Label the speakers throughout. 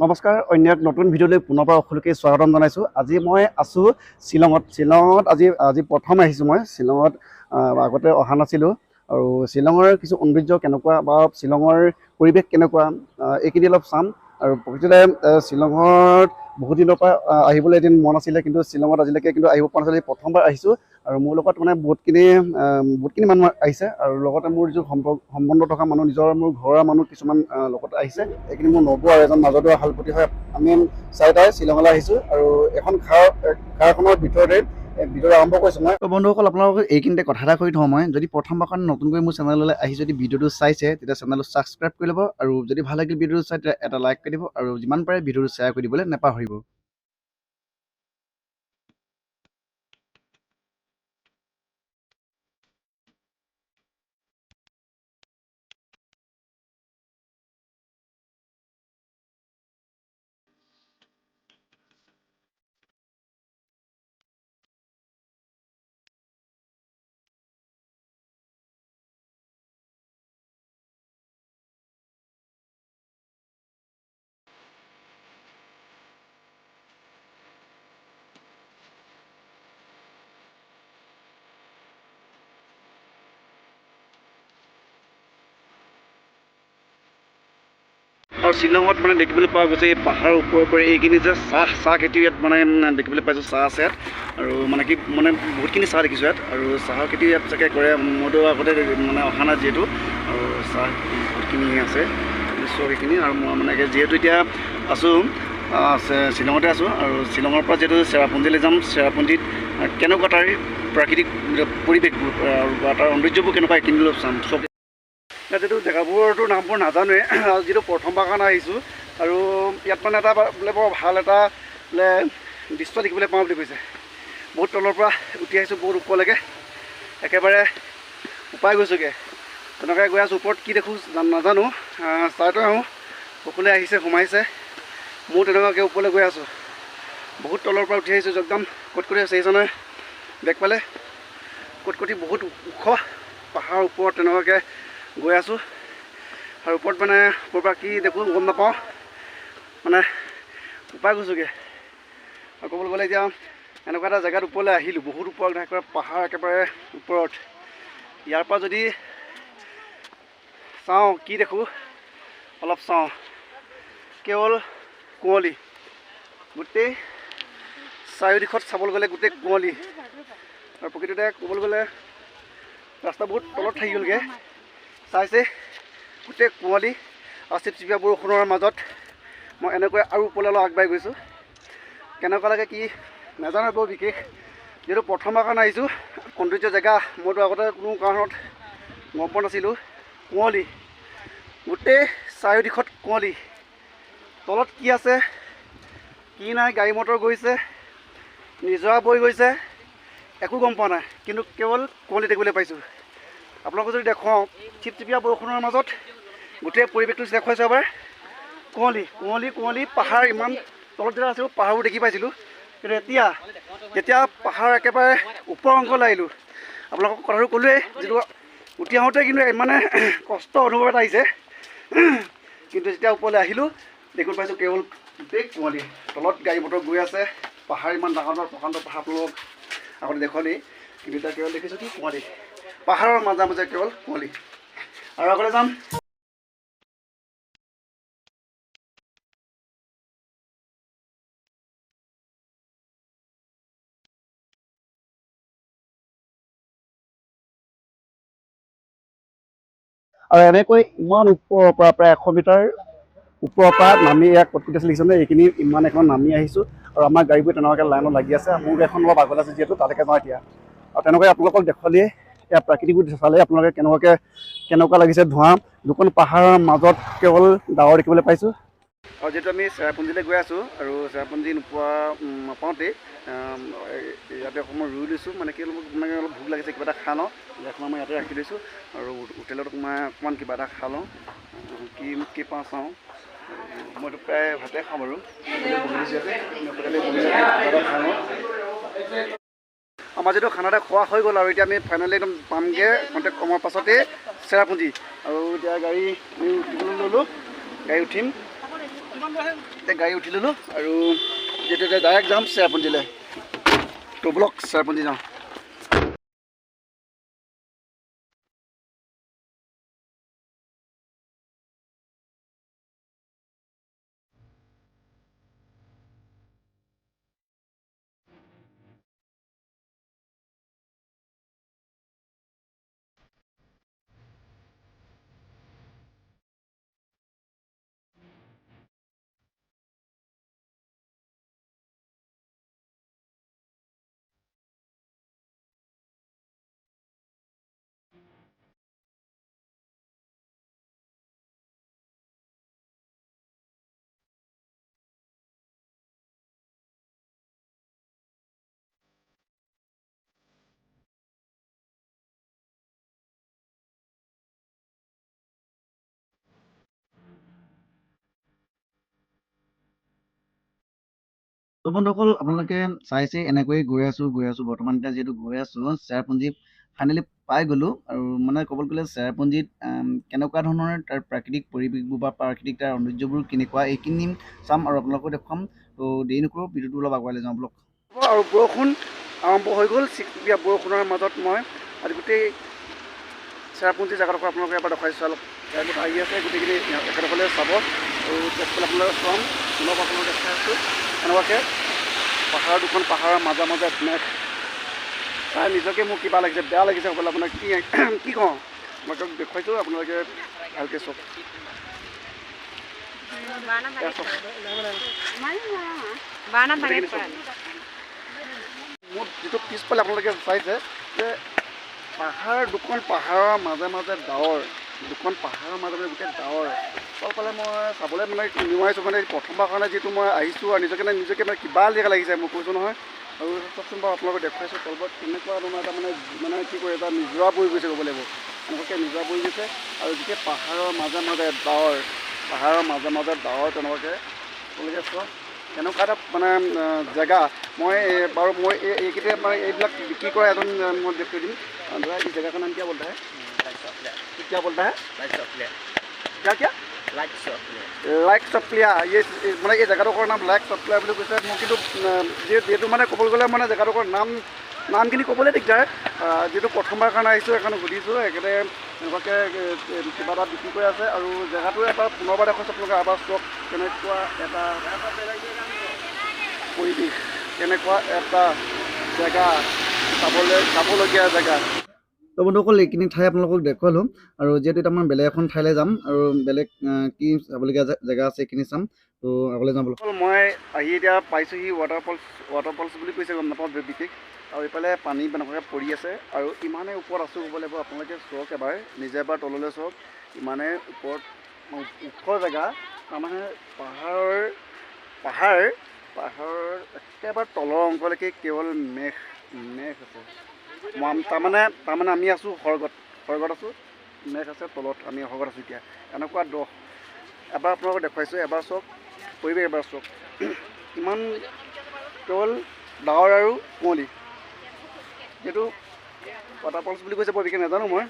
Speaker 1: নমস্কাৰ অন্য এক নতুন ভিডিঅ'লৈ পুনৰ সকলোকে স্বাগতম জনাইছোঁ। আজি মই আছোঁ শ্বিলঙত আজি প্ৰথম আহিছোঁ মই শ্বিলঙত আগতে অহা নাছিলোঁ আৰু শ্বিলঙৰ কিছু সৌন্দৰ্য কেনেকুৱা বা শ্বিলঙৰ পৰিৱেশ কেনেকুৱা এইখিনি অলপ চাম আৰু প্ৰকৃততে শ্বিলঙত বহুত দিনৰ পৰা আহিবলৈ এদিন মন আছিলে কিন্তু শ্বিলঙত আজিলৈকে কিন্তু আহিব পৰা নাছিলে। প্ৰথমবাৰ আহিছোঁ আৰু মোৰ লগত মানে বহুতখিনি মানুহ আহিছে আৰু লগতে মোৰ যিটো সম্বন্ধ থকা মানুহ নিজৰ মোৰ ঘৰৰ মানুহ কিছুমান লগত আহিছে। এইখিনি মোৰ নবৌ আৰু এজন মাজত শালপতি হয়। আমি চাৰিটাই শ্বিলঙলৈ আহিছোঁ আৰু এখন ঘৰখনৰ ভিতৰত আৰম্ভ কৰিছোঁ মই। বন্ধুসকল আপোনালোকক এইখিনিতে কথা এটা কৈ থওঁ মই যদি প্ৰথমবাৰ কাৰণে নতুনকৈ মোৰ চেনেললৈ আহি যদি ভিডিঅ'টো চাইছে তেতিয়া চেনেলটো ছাবস্ক্ৰাইব কৰি ল'ব আৰু যদি ভাল লাগিল ভিডিঅ'টো চাই তেতিয়া এটা লাইক কৰি দিব আৰু যিমান পাৰে ভিডিঅ'টো শ্বেয়াৰ কৰি দিবলৈ নাপাহৰিব। আৰু শ্বিলঙত মানে দেখিবলৈ পোৱা গৈছে এই পাহাৰৰ ওপৰে এইখিনি যে চাহ খেতি ইয়াত মানে দেখিবলৈ পাইছোঁ। চাহ আছে ইয়াত আৰু বহুতখিনি চাহ দেখিছোঁ ইয়াত আৰু চাহৰ খেতি ইয়াত চাগে কৰে। মইতো আগতে মানে অহা নাই যিহেতু আৰু চাহ বহুতখিনি আছে সেইখিনি আৰু মই যিহেতু এতিয়া আছোঁ শ্বিলঙতে আছোঁ আৰু শ্বিলঙৰ পৰা যিহেতু চেৰাপুঞ্জীলৈ যাম। চেৰাপুঞ্জীত কেনেকুৱা তাৰ প্ৰাকৃতিক পৰিৱেশবোৰ আৰু বা তাৰ সৌন্দৰ্যবোৰ কেনেকুৱা এইখিনি অলপ চাম। চব যিহেতু জেগাবোৰতো নামবোৰ নাজানোৱে আৰু যিটো প্ৰথমবাৰ কাৰণে আহিছোঁ আৰু ইয়াত মানে এটা বোলে বৰ ভাল এটা বোলে দৃশ্য দেখিবলৈ পাওঁ বুলি কৈছে। বহুত তলৰ পৰা উঠি আহিছোঁ বহুত ওপৰলৈকে একেবাৰে উপাই গৈছোঁগৈ। তেনেকৈ গৈ আছোঁ ওপৰত কি দেখোঁ নাজানো চাই থৈ আহোঁ। সকলোৱে আহিছে সোমাইছে মোৰ তেনেকুৱাকৈ ওপৰলৈ গৈ আছোঁ। বহুত তলৰ পৰা উঠি আহিছোঁ একদম কটকটি আছে এইজনে বেগ পালে কটকটি বহুত ওখ পাহাৰৰ ওপৰত তেনেকুৱাকৈ গৈ আছোঁ আৰু ওপৰত মানে ওপৰৰ পৰা কি দেখোঁ গম নাপাওঁ মানে উপাই গৈছোঁগৈ। আৰু ক'বলৈ গ'লে এতিয়া এনেকুৱা এটা জেগাত ওপৰলৈ আহিলোঁ বহুত ওপৰত একেবাৰে পাহাৰ একেবাৰে ওপৰত। ইয়াৰ পৰা যদি চাওঁ কি দেখোঁ অলপ চাওঁ কেৱল কুঁৱলী গোটেই চাৰিওদিশত চাবলৈ গ'লে গোটেই কুঁৱলী আৰু প্ৰকৃততে ক'বলৈ গ'লে ৰাস্তা বহুত তলত থাকি গ'লগৈ চাইছে গোটেই কুঁৱলী আৰু চিপচিপীয়া বৰষুণৰ মাজত মই এনেকৈ আৰু ওপৰলৈ অলপ আগবাঢ়ি গৈছোঁ। কেনেকুৱা লাগে কি নাজানো বৰ বিশেষ যিহেতু প্ৰথমবাৰ কাৰণে আহিছোঁ। সৌন্দৰ্য জেগা মইতো আগতে কোনো কাৰণত গম পোৱা নাছিলোঁ। কুঁৱলী গোটেই চাৰিওদিশত কুঁৱলী তলত কি আছে কি নাই গাড়ী মটৰ গৈছে নিজৰা বৈ গৈছে একো গম পোৱা নাই কিন্তু কেৱল কুঁৱলী দেখিবলৈ পাইছোঁ। আপোনালোকক যদি দেখুৱাওঁ চিপচিপীয়া বৰষুণৰ মাজত গোটেই পৰিৱেশটো দেখুৱাইছোঁ এবাৰ কুঁৱলী পাহাৰ ইমান তলত যেতিয়া আছিলোঁ পাহাৰবোৰ দেখি পাইছিলোঁ কিন্তু এতিয়া পাহাৰ একেবাৰে ওপৰ অংশলৈ আহিলোঁ। আপোনালোকক কথাটো ক'লোৱেই যিটো উঠি আহোঁতে কিন্তু ইমানে কষ্ট অনুভৱ এটা আহিছে কিন্তু যেতিয়া ওপৰলৈ আহিলোঁ দেখিবলৈ পাইছোঁ কেৱল গোটেই কুঁৱলী তলত গাড়ী মটৰ গৈ আছে। পাহাৰ ইমান ডাঙৰ প্ৰকাণ্ড পাহাৰ আপোনালোকক আগতে দেখুৱালেই কিন্তু এতিয়া কেৱল দেখিছোঁ কি কুঁৱলী পাহাৰৰ মাজে কেৱল কুঁৱলী আৰু আগলৈ যাম। আৰু এনেকৈ ইমান ওপৰৰ পৰা প্ৰায় 100 মিটাৰ ওপৰৰ পৰা নামি ইয়াক কটকটি আছে লিখিছে এইখিনি ইমান এখন নামি আহিছোঁ আৰু আমাৰ গাড়ীবোৰ তেনেকুৱাকৈ লাইনত লাগি আছে। মোৰ গাড়ীখন অলপ আগলৈ আছে যিহেতু তালৈকে যাওঁ এতিয়া আৰু তেনেকৈ আপোনালোকক দেখুৱালেই ইয়াৰ প্ৰাকৃতিকবোৰ চালে আপোনালোকে কেনেকুৱা লাগিছে। ধোঁৱা দুখন পাহাৰৰ মাজত কেৱল ডাৱৰ দেখিবলৈ পাইছোঁ। আৰু যিহেতু আমি চেৰাপুঞ্জীলৈ গৈ আছোঁ আৰু চেৰাপুঞ্জী নাপাওঁতেই ইয়াতে অকণমান ৰুই লৈছোঁ কি অলপ ভোক লাগিছে কিবা এটা খাই লওঁ। গাড়ীখন মই ইয়াতে ৰাখি লৈছোঁ আৰু হোটেলত অকণমান কিবা এটা খাই লওঁ কি পাওঁ চাওঁ। মইতো প্ৰায় ভাতে খাওঁ বাৰু খাই লওঁ। আমাৰ যিটো খানা এটা খোৱা হৈ গ'ল আৰু এতিয়া আমি ফাইনেলি একদম পামগৈ কণ্টেক্ট কমাৰ পাছতেই চেৰাপুঞ্জী আৰু এতিয়া গাড়ী উঠিবলৈ ল'লোঁ। গাড়ী উঠিম এতিয়া গাড়ী উঠি ল'লোঁ আৰু যিহেতু এতিয়া ডাইৰেক্ট যাম চেৰাপুঞ্জীলৈ তো ব্লক চেৰাপুঞ্জী যাওঁ। তো বন্ধুসকল আপোনালোকে চাইছে এনেকৈয়ে গৈ আছোঁ বৰ্তমান এতিয়া যিহেতু গৈ আছোঁ চেৰাপুঞ্জী ফাইনেলি পাই গ'লোঁ আৰু মানে ক'বলৈ গ'লে চেৰাপুঞ্জীত কেনেকুৱা ধৰণৰ তাৰ প্ৰাকৃতিক পৰিৱেশবোৰ বা প্ৰাকৃতিক তাৰ সৌন্দৰ্যবোৰ কেনেকুৱা এইখিনি চাম আৰু আপোনালোকক দেখুৱাম। তো দেৰি নকৰোঁ ভিডিঅ'টো অলপ আগুৱাই লৈ যাওঁ ব্লক। আৰু বৰষুণ আৰম্ভ হৈ গ'ল চিকচিকীয়া বৰষুণৰ মাজত মই আজি গোটেই চেৰাপুঞ্জী জেগাডোখৰ আপোনালোকে এবাৰ দেখুৱাইছোঁ অলপ গাড়ীত আহি আছে গোটেইখিনি একেডোখৰলৈ চাব আৰু তেজপুৰ আপোনালোকে চাম অলপ আপোনালোকে দেখাই আছোঁ এনেকুৱাকৈ পাহাৰৰ দুখন পাহাৰৰ মাজে মাজে মেঘ চাই নিজকে মোৰ কিবা লাগিছে বেয়া লাগিছে হ'বলৈ আপোনাক কি কওঁ মই তেওঁক দেখুৱাইছোঁ আপোনালোকে ভালকৈ চাওক। মোৰ যিটো পিছফালে আপোনালোকে চাইছে যে পাহাৰ দুখন পাহাৰৰ মাজে মাজে ডাৱৰ দুখন পাহাৰৰ মাজে মাজে গোটেই ডাৱৰ চবফালে মই চাবলৈ মানে নোৱাৰিছোঁ মানে প্ৰথমবাৰ কাৰণে যিহেতু মই আহিছোঁ আৰু নিজকে মানে কিবা জেগা লাগিছে মই কৈছোঁ নহয়। আৰু চাওকচোন বাৰু আপোনালোকে দেখুৱাইছোঁ তলবত কেনেকুৱা ধৰণৰ এটা মানে কি কয় এটা নিজৰা বৈ গৈছে ক'ব লাগিব এনেকুৱাকৈ নিজৰা বৈ গৈছে আৰু গোটেই পাহাৰৰ মাজে মাজে ডাৱৰ তেনেকুৱাকৈ আপোনালোকে চোৱা এনেকুৱা এটা মানে জেগা মই বাৰু মই এইকেইটা মানে এইবিলাক বিক্ৰী কৰা এজন মই দেখুৱাই দিম ধৰা এই জেগাখনৰ নাম কিয় বলতা হে क्या बोलता है क्या লাইক চপলিয়া মানে এই জেগাডোখৰ নাম লাইক চপলিয়া বুলি কৈছে মোৰ কিন্তু যিহেতু মানে ক'বলৈ গ'লে মানে জেগাডোখৰ নামখিনি ক'বলৈ দিগদাৰ যিহেতু প্ৰথমবাৰ কাৰণে আহিছোঁ সেইকাৰণে সুধিছোঁ একেবাৰে এনেকুৱাকৈ কিবা এটা বিক্ৰী কৰি আছে আৰু জেগাটো এবাৰ পুনৰবাৰ দেখুৱাইছোঁ আপোনালোকে এবাৰ চাওক কেনেকুৱা এটা পৰিৱেশ কেনেকুৱা এটা জেগা চাবলগীয়া জেগা। তো বন্ধুসকল এইখিনি ঠাই আপোনালোকক দেখুৱালোঁ আৰু যিহেতু এতিয়া মই বেলেগ এখন ঠাইলৈ যাম আৰু বেলেগ কি চাবলগীয়া জেগা আছে এইখিনি চাম। তো আগলৈ যাম বলক। মই আহি এতিয়া পাইছোঁহি ৱাটাৰফলছ বুলি কৈছে গম নাপাওঁ বিশেষ আৰু এইফালে পানী এনেকুৱাকৈ পৰি আছে আৰু ইমানেই ওপৰত আছোঁ ক'ব লাগিব আপোনালোকে চাওক এবাৰ নিজে এবাৰ তললৈ চাওক ইমানেই ওপৰত ওখ জেগা তাৰমানে পাহাৰৰ একেবাৰে তলৰ অংশলৈকে কেৱল মেঘ আছে তাৰমানে আমি আছোঁ সৰ্গত আছোঁ মেঘ আছে তলত আমি সৰ্গত আছোঁ এতিয়া এনেকুৱা এবাৰ আপোনালোকক দেখুৱাইছোঁ এবাৰ চাওক পৰিৱেশ এবাৰ চাওক ইমান কেৱল ডাৱৰ আৰু কুঁৱলী যিহেতু ৱাটাৰফলছ বুলি কৈছে বৰ বিশেষ নাজানো মই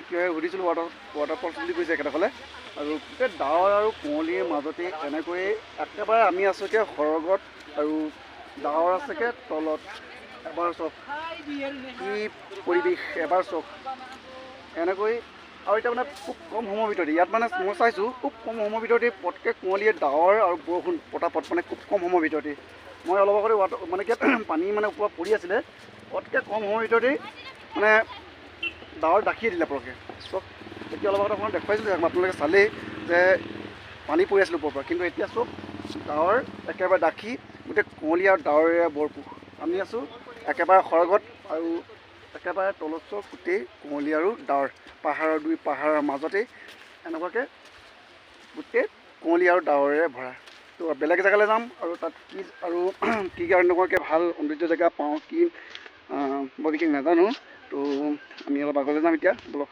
Speaker 1: কিয় সুধিছিলোঁ ৱাটাৰফলছ বুলি কৈছে একেডোখৰলৈ আৰু গোটেই ডাৱৰ আৰু কুঁৱলীৰ মাজতে এনেকৈয়ে একেবাৰে আমি আছোঁ এতিয়া সৰ্গত আৰু ডাৱৰ আছেগৈ তলত এবাৰ চাওক কি পৰিৱেশ এবাৰ চাওক এনেকৈ আৰু এতিয়া মানে খুব কম সময়ৰ ভিতৰতে ইয়াত মানে মই চাইছোঁ খুব কম সময়ৰ ভিতৰতে পটকৈ কুঁৱলীয়ে ডাৱৰ আৰু বৰষুণ পটাপট মানে খুব কম সময়ৰ ভিতৰতে মই অলপ আগতে মানে কি পানী মানে ওপৰত পৰি আছিলে পটকৈ কম সময়ৰ ভিতৰতেই মানে ডাৱৰ ডাকিয়ে দিলে পটকৈ চব এতিয়া অলপ আগতে আপোনাক দেখুৱাইছিলোঁ আপোনালোকে চালেই যে পানী পৰি আছিলোঁ ওপৰৰ পৰা কিন্তু এতিয়া চব ডাৱৰ একেবাৰে ডাকি গোটেই কুঁৱলী আৰু ডাৱৰেৰে ভৰপূৰ আমি আছোঁ একেবাৰে সৰ্গত আৰু একেবাৰে তলত চব গোটেই কুঁৱলী আৰু ডাৱৰ পাহাৰৰ মাজতেই এনেকুৱাকৈ গোটেই কুঁৱলী আৰু ডাৱৰেৰে ভৰা। তো বেলেগ জেগালৈ যাম আৰু তাত কি কাৰণে এনেকুৱাকৈ ভাল সৌন্দৰ্য জেগা পাওঁ কি বৰ বিশেষ নাজানো। তো আমি অলপ আগলৈ যাম এতিয়া বলক।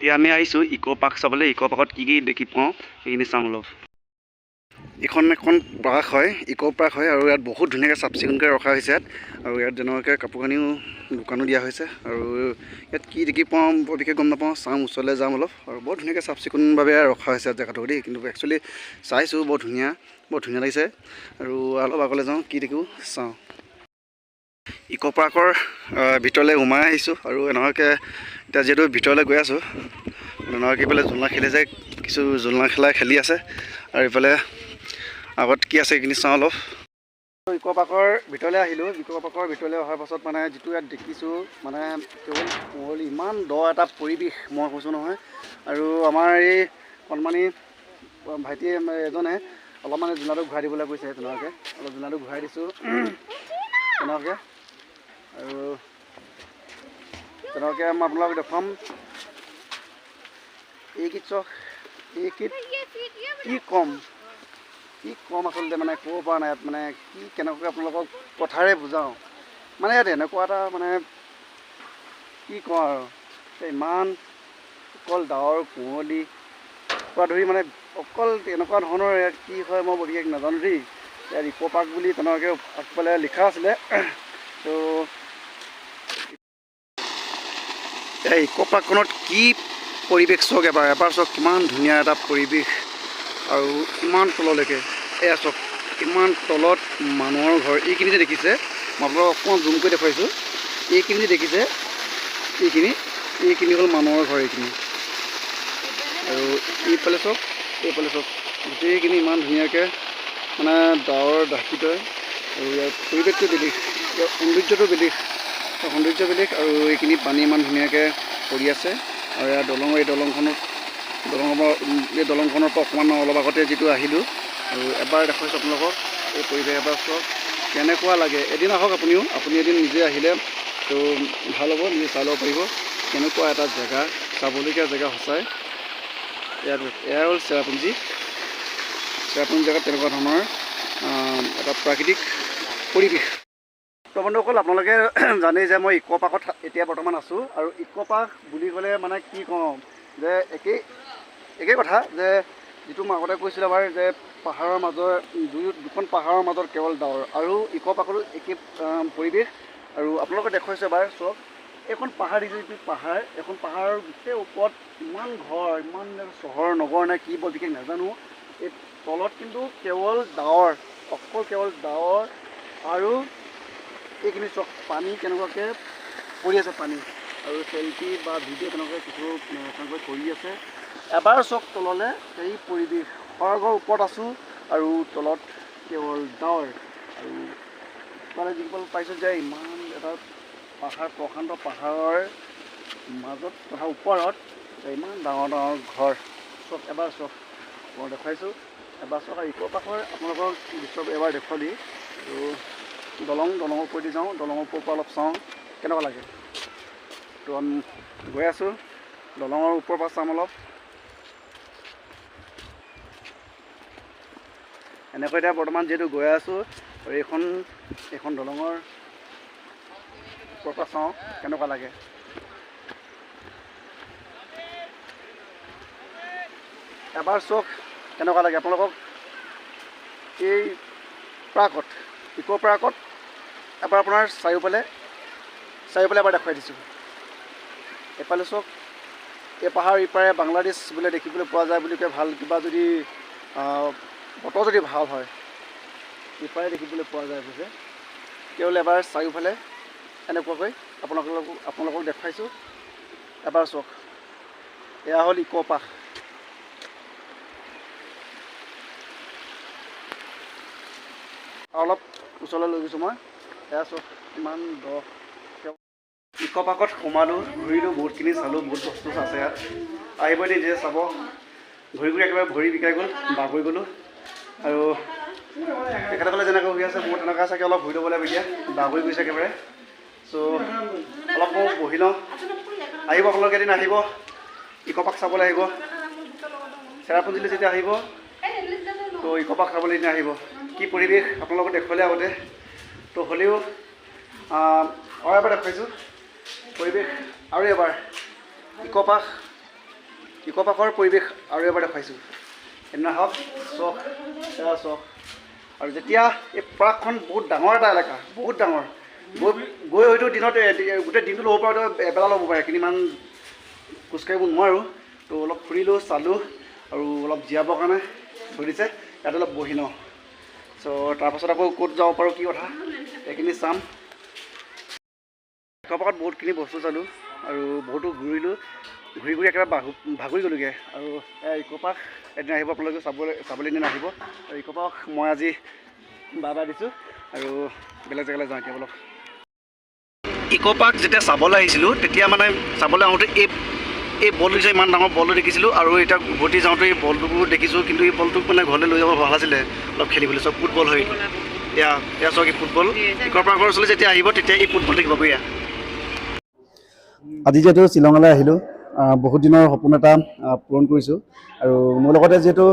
Speaker 1: এতিয়া আমি আহিছোঁ ইক' পাৰ্ক চাবলৈ। ইক' পাৰ্কত কি কি দেখি পাওঁ সেইখিনি চাম অলপ। এখন পাৰ্ক হয়, ইক' পাৰ্ক হয়, আৰু ইয়াত বহুত ধুনীয়াকৈ চাফ চিকুণকৈ ৰখা হৈছে ইয়াত। আৰু ইয়াত যেনেকুৱাকৈ কাপোৰ কানিও দোকানো দিয়া হৈছে। আৰু ইয়াত কি দেখি পাওঁ বৰ বিশেষ গম নাপাওঁ, চাম ওচৰলৈ যাম অলপ। আৰু বৰ ধুনীয়াকৈ চাফ চিকুণভাৱে ৰখা হৈছে ইয়াত জেগাটো দেই। কিন্তু একচুৱেলি চাইছোঁ বৰ ধুনীয়া লাগিছে। আৰু অলপ আগলৈ যাওঁ, কি দেখোঁ চাওঁ। ইক' পাৰ্কৰ ভিতৰলৈ সোমাই আহিছোঁ। আৰু এনেকুৱাকৈ এতিয়া যিহেতু ভিতৰলৈ গৈ আছোঁ, এনেকুৱাকৈ ইফালে জোলনা খেলি যায়, কিছু জোলনা খেলি আছে। আৰু ইফালে আগত কি আছে সেইখিনি চাওঁ অলপ। ইক' পাৰ্কৰ ভিতৰলৈ আহিলোঁ। ইক' পাৰ্কৰ ভিতৰলৈ অহাৰ পাছত মানে যিটো ইয়াত দেখিছোঁ, মানে কেৱল কুঁৱলী, ইমান দ এটা পৰিৱেশ মই কৈছোঁ নহয়। আৰু আমাৰ এই কণমানি ভাইটি এজনে অলপ মানে জোলনাটো ঘূৰাই দিবলৈ কৈছে। তেনেকুৱাকৈ অলপ জোলনাটো ঘূৰাই দিছোঁ তেনেকুৱাকৈ। আৰু তেনেকুৱাকৈ মই আপোনালোকক দেখুৱাম। এইকেইট কি ক'ম আচলতে, মানে ক'ব পৰা নাই ইয়াত, মানে কি কেনেকুৱাকৈ আপোনালোকক কথাৰে বুজাওঁ। মানে ইয়াত এনেকুৱা এটা মানে কি কওঁ আৰু, ইমান অকল ডাৱৰ কুঁৱলী পৰা ধৰি মানে অকল এনেকুৱা ধৰণৰ ইয়াত কি হয় মই বিশেষ নাজানো দেই। ইয়াত ইক' পাৰ্ক বুলি তেনেকুৱাকৈ আগফালে লিখা আছিলে। ত' এই ইক' পাৰ্কখনত কি পৰিৱেশ চাওক, এবাৰ চাওক কিমান ধুনীয়া এটা পৰিৱেশ। আৰু ইমান তললৈকে এয়া চাওক, ইমান তলত মানুহৰ ঘৰ। এইখিনি যে দেখিছে, মই আপোনালোকক অকণমান জুম কৰি দেখুৱাইছোঁ। এইখিনি যে দেখিছে, এইখিনি হ'ল মানুহৰ ঘৰ এইখিনি। আৰু এইফালে চাওক গোটেইখিনি ইমান ধুনীয়াকৈ মানে ডাৱৰ ঢাকি থয়। আৰু ইয়াৰ পৰিৱেশটো বেলেগ, ইয়াৰ সৌন্দৰ্যটো বেলেগ। আৰু এইখিনি পানী ইমান ধুনীয়াকৈ পৰি আছে। আৰু ইয়াৰ এই দলংখনৰ পৰা অকণমান অলপ আগতে যিটো আহিলোঁ, আৰু এবাৰ দেখুৱাইছোঁ আপোনালোকক এই পৰিৱেশ। এবাৰ চাওক কেনেকুৱা লাগে। এদিন আহক আপুনি এদিন নিজে আহিলে তো ভাল হ'ব, নিজে চাই ল'ব পাৰিব কেনেকুৱা এটা জেগা, চাবলগীয়া জেগা সঁচাই। এয়া হ'ল চেৰাপুঞ্জী জেগাত তেনেকুৱা ধৰণৰ এটা প্ৰাকৃতিক পৰিৱেশ। তো বন্ধুসকল, আপোনালোকে জানেই যে মই ইক' পাৰ্কত এতিয়া বৰ্তমান আছোঁ। আৰু ইক' পাৰ্ক বুলি ক'লে মানে কি কওঁ, যে একেই কথা, যে যিটো মই আগতে কৈছিলোঁ আমাৰ, যে পাহাৰৰ মাজৰ দুখন পাহাৰৰ মাজত কেৱল ডাৱৰ। আৰু ইক' পাৰ্কৰো একেই পৰিৱেশ। আৰু আপোনালোকে দেখুৱাইছে এবাৰ চাওক, এখন পাহাৰ দেখিছোঁ, এখন পাহাৰৰ গোটেই ওপৰত ইমান ঘৰ, ইমান চহৰ নগৰ নে কি বৰ বিশেষ নাজানো। এই তলত কিন্তু কেৱল ডাৱৰ, কেৱল ডাৱৰ। আৰু এইখিনি চাওক পানী কেনেকুৱাকৈ পৰি আছে পানী। আৰু চেল্ফি বা ভিডিঅ' তেনেকুৱাকৈ কিছু তেনেকৈ কৰি আছে। এবাৰ চাওক তললৈ, সেই পৰিৱেশ, স্বৰ্গৰ ওপৰত আছোঁ আৰু তলত কেৱল ডাৱৰ। আৰু মানে দেখিবলৈ পাইছোঁ যে ইমান এটা প্ৰশান্ত পাহাৰৰ মাজত তথা ওপৰত ইমান ডাঙৰ ঘৰ। এবাৰ চাওক মই দেখুৱাইছোঁ, এবাৰ চাওক। আৰু ইক' পাৰ্কৰ আপোনালোকৰ দৃশ্য এবাৰ দেখুৱালি। আৰু দলঙৰ ওপৰেদি যাওঁ, দলঙৰ ওপৰৰ পৰা অলপ চাওঁ কেনেকুৱা লাগে। তো আমি গৈ আছোঁ, দলঙৰ ওপৰৰ পৰা চাম অলপ। এনেকৈ এতিয়া বৰ্তমান যিহেতু গৈ আছোঁ, আৰু এইখন দলঙৰ ওপৰৰ পৰা চাওঁ কেনেকুৱা লাগে। এবাৰ চাওক কেনেকুৱা লাগে আপোনালোকক এই পাৰ্কত, ইক' পাৰ্কত। এবাৰ আপোনাৰ চাৰিওফালে এবাৰ দেখুৱাই দিছোঁ। এফালে চাওক, এই পাহাৰ ইপাৰে বাংলাদেশ বোলে দেখিবলৈ পোৱা যায় বুলি কয়। ভাল কিবা যদি বতৰ যদি ভাল হয়, ইপাৰে দেখিবলৈ পোৱা যায় বুজিছে। কেৱল এবাৰ চাৰিওফালে এনেকুৱাকৈ আপোনালোকক দেখুৱাইছোঁ। এবাৰ চাওক, এয়া হ'ল ইক' পাৰ্ক। অলপ ওচৰলৈ লৈ গৈছোঁ মই। এয়া চাওক ইমান দ। ইক' পাৰ্কত সোমালোঁ, ঘূৰিলোঁ, বহুতখিনি চালোঁ, বহুত বস্তু আছে ইয়াত। আহিব নিজে চাব। ঘূৰি একেবাৰে ভৰি বিকাই গ'ল, বাগৰি গ'লোঁ। আৰু তেখেতসকলে যেনেকৈ শুই আছে, মোৰ তেনেকুৱা চাগে অলপ শুই ল'ব লাগিব এতিয়া, বাগৰি গৈছে একেবাৰে। চ' অলপ মই বহি লওঁ। আহিব আপোনালোকে এদিন আহিব, ইক' পাৰ্ক চাবলৈ আহিব। চেৰাপুঞ্জীলৈ যেতিয়া আহিব, তো ইক' পাৰ্ক চাবলৈ এদিন আহিব। কি পৰিৱেশ আপোনালোকক দেখুৱালে আগতে, তো হ'লেও আৰু এবাৰ দেখুৱাইছোঁ পৰিৱেশ। আৰু এবাৰ ইক' পাৰ্ক ইক' পাৰ্কৰ পৰিৱেশ আৰু এবাৰ দেখুৱাইছোঁ। সেইদিনা হওক চখ চখ আৰু যেতিয়া এই পাৰ্কখন বহুত ডাঙৰ এটা এলেকা, বহুত ডাঙৰ, গৈ হয়তো দিনত গোটেই দিনটো ল'ব পৰা এবেলা ল'ব পাৰে, কিন্তু ইমান খোজকাঢ়িব নোৱাৰোঁ। তো অলপ ফুৰিলোঁ চালোঁ আৰু অলপ জীয়াবৰ কাৰণে থৈ দিছে, ইয়াতে অলপ বহি লওঁ। চ' তাৰপাছত আকৌ ক'ত যাব পাৰোঁ কি কথা সেইখিনি চাম। ইক' পাৰ্কত বহুতখিনি বস্তু চালোঁ আৰু বহুতো ঘূৰি একেবাৰে ভাগৰি গ'লোগৈ। আৰু ইক' পাৰ্ক এদিন আহিব আপোনালোকে চাবলৈ এদিন আহিব। আৰু ইক' পাৰ্ক মই আজি বাই দিছোঁ আৰু বেলেগ জেগালৈ যাওঁ এতিয়া অলপ। ইক' পাৰ্ক যেতিয়া চাবলৈ আহিছিলোঁ তেতিয়া মানে চাবলৈ আহোঁতে এই বলটো যে ইমান ডাঙৰ বলটো দেখিছিলোঁ আৰু এতিয়া উভতি যাওঁতে এই বলটো দেখিছোঁ, কিন্তু এই বলটোক মানে ঘৰলৈ লৈ যাব ভাল আছিলে অলপ খেলিবলৈ। চব ফুটবল হয় এয়া চাওক এই ফুটবল। ইক' পাৰ্কৰ ওচৰলৈ যেতিয়া আহিব তেতিয়া এই ফুটবল দেখিব এয়া। আজি যিহেতু শ্বিলঙলৈ আহিলোঁ, বহুত দিনৰ সপোন এটা পূৰণ কৰিছোঁ। আৰু মোৰ লগতে যিহেতু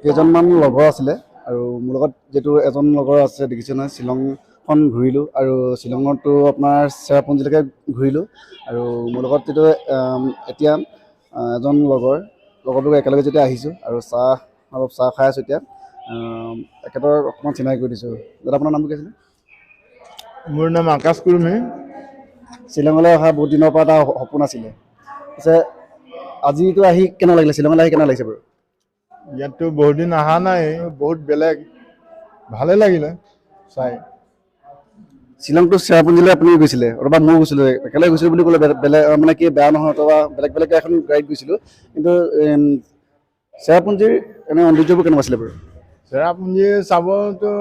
Speaker 1: কেইজনমান লগৰ আছিলে, আৰু মোৰ লগত যিহেতু এজন লগৰ আছে দেখিছোঁ নহয়, শ্বিলংখন ঘূৰিলোঁ আৰু শ্বিলঙতো আপোনাৰ চেৰাপুঞ্জীলৈকে ঘূৰিলোঁ। আৰু মোৰ লগত যিটো এতিয়া এজন লগৰটো একেলগে যেতিয়া আহিছোঁ আৰু অলপ চাহ খাই আছোঁ এতিয়া। একেবাৰে অকণমান চিনাকি কৰি দিছোঁ। দাদা আপোনাৰ নামটো কি আছিলে?
Speaker 2: মোৰ নাম আকাশ কুৰ্মী।
Speaker 1: শ্বিলঙলৈ অহা বহুত দিনৰ পৰা এটা সপোন আছিলে। পিছে আজিতো আহি কেনে লাগিলে? শ্বিলঙলৈ আহি কেনে লাগিছে বাৰু?
Speaker 2: ইয়াততো বহুত দিন অহা নাই, বহুত বেলেগ, ভালে লাগিলে চাই।
Speaker 1: শ্বিলংটো চেৰাপুঞ্জীলৈ আপুনি গৈছিলে, অথবা ময়ো গৈছিলোঁ, একেলগে গৈছিলোঁ বুলি ক'লে বেলেগ মানে কি বেয়া নহয়, অথবা বেলেগ এখন গাড়ীত গৈছিলোঁ। কিন্তু চেৰাপুঞ্জীৰ এনে সৌন্দৰ্যবোৰ কেনেকুৱা আছিলে বাৰু?
Speaker 2: চেৰাপুঞ্জী চাবতো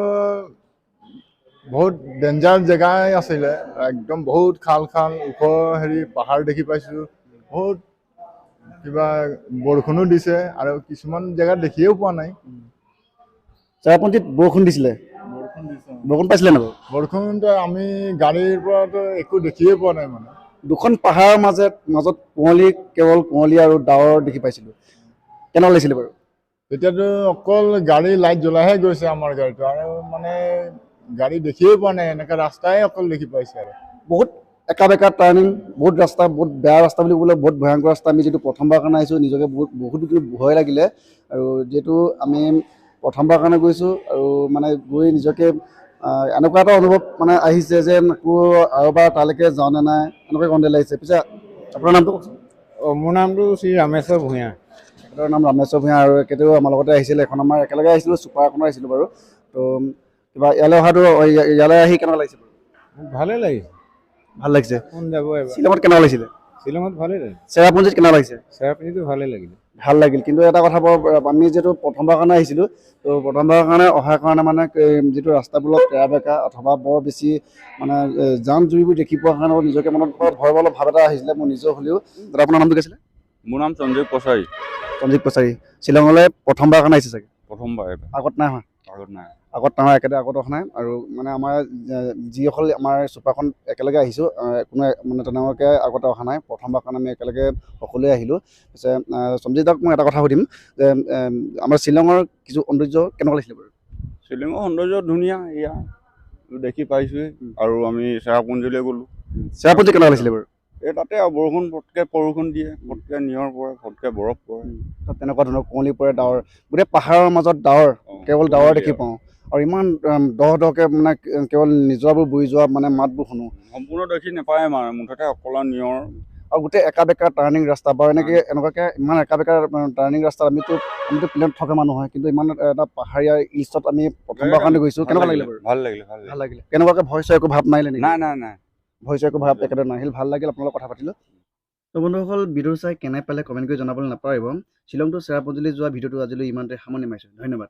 Speaker 2: বহুত ডেঞ্জাৰ জেগাই আছিলে, একদম বহুত খাল ওখ পাহাৰ দেখি পাইছোঁ। বহুত কিবা বৰষুণো দিছে আৰু কিছুমান জেগাত দেখিয়েও পোৱা নাই।
Speaker 1: চেৰাপুঞ্জীত বৰষুণ দিছিলে? বৰষুণ পাইছিলে নাই বাৰু?
Speaker 2: বৰষুণটো আমি গাড়ীৰ পৰাতো একো দেখিয়ে পোৱা নাই মানে।
Speaker 1: দুখন পাহাৰৰ মাজত কেৱল কুঁৱলী আৰু ডাৱৰ দেখি পাইছিলোঁ। কেনেকুৱা লাগিছিলে বাৰু?
Speaker 2: এতিয়াতো অকল গাড়ী লাইট জ্বলাইহে গৈছে আমাৰ গাড়ীটো, আৰু মানে গাড়ী দেখিয়ে পোৱা নাই, এনেকুৱা ৰাস্তাই অকল দেখি পাইছে। আৰু বহুত একা বেকা টাৰ্ণিং, বহুত ৰাস্তা, বহুত বেয়া ৰাস্তা বুলি ক'লে বহুত ভয়ংকৰ ৰাস্তা। আমি যিটো প্ৰথমবাৰ কাৰণে আহিছোঁ, নিজকে বহুত ভয় লাগিলে। আৰু যিহেতু আমি প্ৰথমবাৰ কাৰণে গৈছোঁ আৰু মানে গৈ নিজকে এনেকুৱা এটা অনুভৱ মানে আহিছে যে আকৌ আৰু এবাৰ তালৈকে যাওঁ নে নাই এনেকুৱা কণ্টেক্ট লাগিছে। পিছে আপোনাৰ নামটো কওকচোন।
Speaker 3: মোৰ নামটো শ্ৰী ৰামেশ্বৰ ভূঞা।
Speaker 1: তেখেতৰ নাম ৰামেশ্বৰ ভূঞা, আৰু এখেতেও আমাৰ লগতে আহিছিলে। এখন আমাৰ একেলগে আহিছিলোঁ, ছুপাৰ এখনত আহিছিলোঁ বাৰু। তো কিবা ইয়ালৈ আহি কেনেকুৱা লাগিছে বাৰু?
Speaker 3: ভালে লাগিছে।
Speaker 1: ভাল লাগিছে।
Speaker 3: কোন যাব এবাৰ?
Speaker 1: শ্বিলঙত কেনেকুৱা লাগিছিলে?
Speaker 3: শ্বিলঙত ভালেই লাগিছে।
Speaker 1: চেৰাপুঞ্জীত কেনেকুৱা লাগিছে?
Speaker 3: চেৰাপুঞ্জীটো ভালেই লাগিলে।
Speaker 1: ভাল লাগিল, কিন্তু এটা কথা আমি যিহেতু প্ৰথমবাৰ কাৰণে আহিছিলোঁ, তো প্ৰথমবাৰৰ কাৰণে অহাৰ কাৰণে মানে যিটো ৰাস্তাবোৰত বেয়া বেকা অথবা বৰ বেছি মানে জান জুৰিবোৰ দেখি পোৱাৰ কাৰণে নিজকে মনত ভয় অলপ ভাৱ এটা আহিছিলে মোৰ নিজৰ হ'লেও। দাদা আপোনাৰ নামটো কি আছিলে?
Speaker 4: মোৰ নাম সঞ্জীৱ কছাৰী।
Speaker 1: সঞ্জীৱ কছাৰী। শ্বিলঙলৈ প্ৰথমবাৰ কাৰণে আহিছে চাগে?
Speaker 4: প্ৰথমবাৰ।
Speaker 1: আগত নাই হোৱা? আগত অহা নাই। আৰু মানে আমাৰ যিসকল আমাৰ চুপাৰখন একেলগে আহিছোঁ, কোনো মানে তেনেকুৱাকৈ আগতে অহা নাই, প্ৰথমবাৰ কাৰণে আমি একেলগে সকলোৱে আহিলোঁ। পিছে সঞ্জীৱ দাক মই এটা কথা সুধিম যে আমাৰ শ্বিলঙৰ কিছু সৌন্দৰ্য কেনেকুৱা লাগিছিলে বাৰু?
Speaker 4: শ্বিলঙৰ সৌন্দৰ্য ধুনীয়া, এয়া দেখি পাইছোঁৱে। আৰু আমি চেৰাপুঞ্জীলৈ গ'লোঁ।
Speaker 1: চেৰাপুঞ্জী কেনেকুৱা লাগিছিলে বাৰু?
Speaker 4: এই তাতে পটকৈ বৰষুণ দিয়ে, পটকৈ নিয়ৰ পৰে, পটকৈ বৰফ পৰে।
Speaker 1: তাত তেনেকুৱা ধৰণৰ কুঁৱলী পৰে, ডাৱৰ, গোটেই পাহাৰৰ মাজত কেৱল ডাৱৰ দেখি পাওঁ। আৰু ইমান দহকৈ মানে কেৱল নিজৰাবোৰ বৈ যোৱা মানে মাতবোৰ শুনো।
Speaker 4: সম্পূৰ্ণ দেখি নাপায় মানে, মুঠতে অকলা নিয়ৰ
Speaker 1: আৰু গোটেই একা বেকা টাৰ্ণিং ৰাস্তা বা এনেকুৱাকৈ ইমান একা বেকা টাৰ্ণিং ৰাস্তাত আমিতো প্লেনত থকা মানুহ হয়, কিন্তু ইমান এটা পাহাৰীয়া ইষ্টত আমি প্ৰথমবাৰ কাৰণে গৈছোঁ। কেনেকুৱা লাগিলে বাৰু?
Speaker 4: ভাল লাগিলে।
Speaker 1: কেনেকুৱাকৈ ভয় চয় একো ভাৱ নাহিলে নেকি?
Speaker 4: নাই।
Speaker 1: ভয় চয় একো ভাৱ একেবাৰে নাহিল। ভাল লাগিল আপোনাৰ লগত কথা পাতিলোঁ। তো বন্ধুসকল, ভিডিঅ' চাই কেনে পালে কমেণ্ট কৰি জনাবলৈ নাপাহৰিব। শ্বিলং টু চেৰাপুঞ্জীলৈ যোৱা ভিডিঅ'টো আজিলৈ ইমানতে সামৰণি মাৰিছোঁ। ধন্যবাদ।